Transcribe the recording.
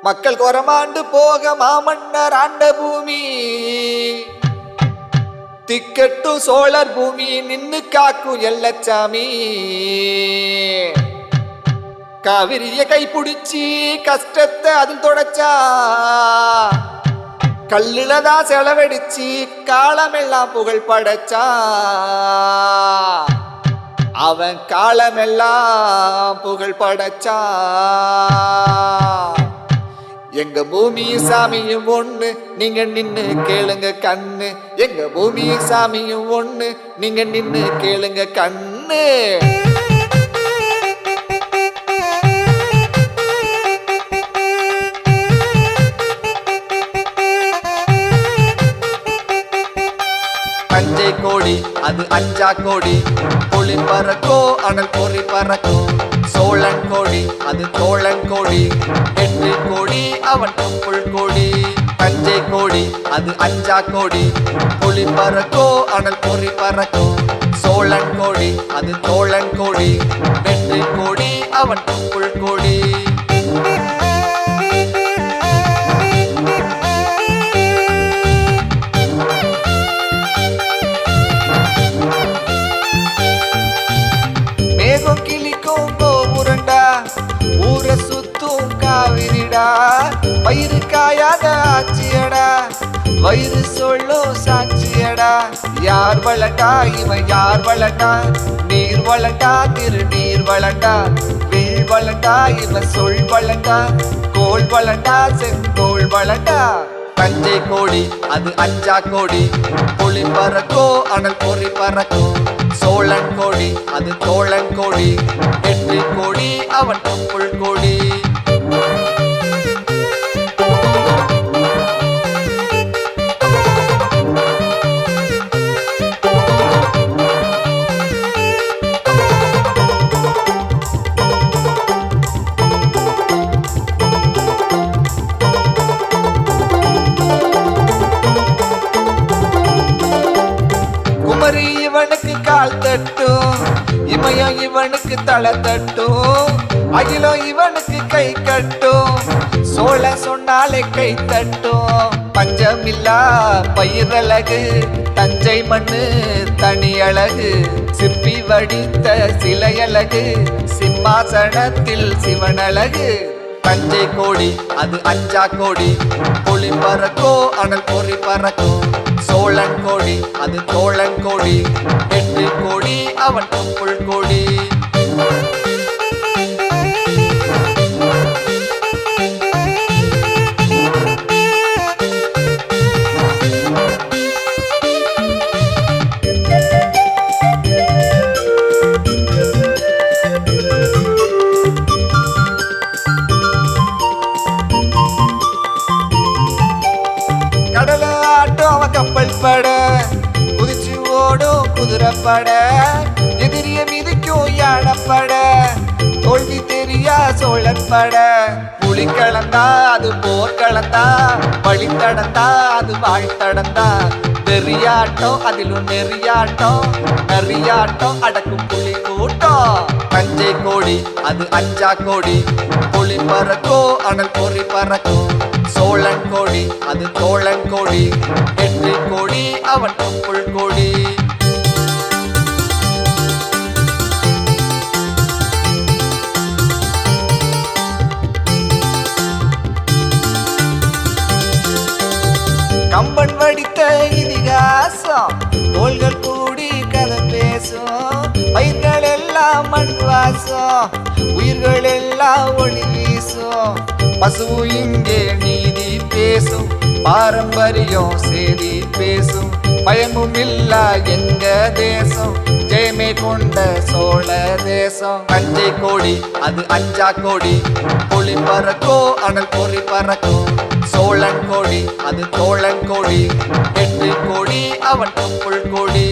மக்கள் கொரமாண்டு போக மாமன்னர் ஆண்ட பூமி திக்கட்டும் சோழர் பூமி நின்னு காக்கும் எல்லச்சாமி. காவிரிய கைப்பிடிச்சி கஷ்டத்தை அதில் தொடச்சா கல்லுலதான் செலவடிச்சு காலமெல்லாம் புகழ் படைச்சா. அவன் காலமெல்லாம் புகழ் படைச்சா. எங்க பூமியும் சாமியும் ஒண்ணு நீங்க நின்னு கேளுங்க கண்ணு. எங்க பூமியும் சாமியும் ஒண்ணு நீங்க நின்னு கேளுங்க கண்ணு. அஞ்சை கோடி அது அஞ்சா கோடி பொலி பறக்கோ அனல் பொறி பறக்கும். சோழன் கோடி அது தோழன் கோடி எட்டு கோடி அவன் தொப்புள் கோடி. அஞ்சை கோடி அது அஞ்சா கோடி பொலி பறக்கோ அனல் பொறி பறக்கும். சோழன் கோடி அது தோழன் கோடி எட்டு கோடி அவன் தொப்புள் கோடி. கிளிக்கும் கோபுரண்டா ஊரை சுத்தும் காவிரிடா. வயிறு காயாத ஆச்சியடா வயிறு சொல்லும் சாட்சியடா. யார் வளட்டா இவன் யார் வளட்டா நீர் வளட்டா திருநீர் வளட்டா. வில் வளட்டா இவன் சொல் வளட்டா கோல் வளட்டா செங்கோல் வளட்டா. அஞ்சை கோடி அது அஞ்சா கோடி பொலி பறக்கோ அனல் பொறி பறக்கும். சோழன் கோடி அது தோழன் கோடி எட்டு கோடி அவன் தொப்புள் கோடி. குமரி இவனுக்கு கால் தட்டும் இமயம் இவனுக்கு தலை தட்டும். அகிலம் இவனுக்கு கை கட்டும் சோழ சொன்னாலே கை தட்டும். பஞ்சமில்லா பயிரழகு தஞ்சை மண்ணு தனி அழகு. சிற்பி வடித்த சிலையழகு சிம்மாசனத்தில் சிவனழகு. தஞ்சை கோடி அது அஞ்சா கோடி பொலி பறக்கோ அனல் பொறி பறக்கும். சோழன் கோடி அது தோழன் கோடி எட்டு கோடி அவன் தொப்புள் கோடி. கடல ஆட்டம் அவன் கப்பல் பட குதிச்சு ஓடும் குதிரைப்பட. எதிரிய மிதிக்கும் யானைப்பட தோல்வி தெரியா சோழன் பட. புலி கலந்தா அது போர் கலந்தா வழி தடந்தா அது வாழ்த்தடந்தா. நெறியாட்டம் அதிலும் நெறியாட்டம் நெறியாட்டம் அடக்கும் புலி கூட்டம். அஞ்சை கோடி அது அஞ்சா கோடி பொலி பறக்கோ அனல் பொறி பறக்கும். சோழன் கோடி அது தோழன் கோடி எட்டு கோடி அவன் தொப்புள் கோடி. கம்பன் வடித்த இதிகாசம் கோள்கள் கூடி கதை பேசும். பயிர்கள் எல்லாம் மண் வாசம் உயிர்கள் எல்லாம் ஒளி வீசும். பசுவு இங்கே நீதி பேசும் பாரம்பரியம் செய்தி பேசும். பயமும் இல்லா எங்க தேசம் ஜெயமே கொண்ட சோழ தேசம். அஞ்சை கோடி அது அஞ்சா கோடி பொலி பறக்கோ அனல் பொறி பறக்கும். சோழன் கோடி அது தோழன் கோடி எட்டு கோடி அவன் தொப்புள் கோடி.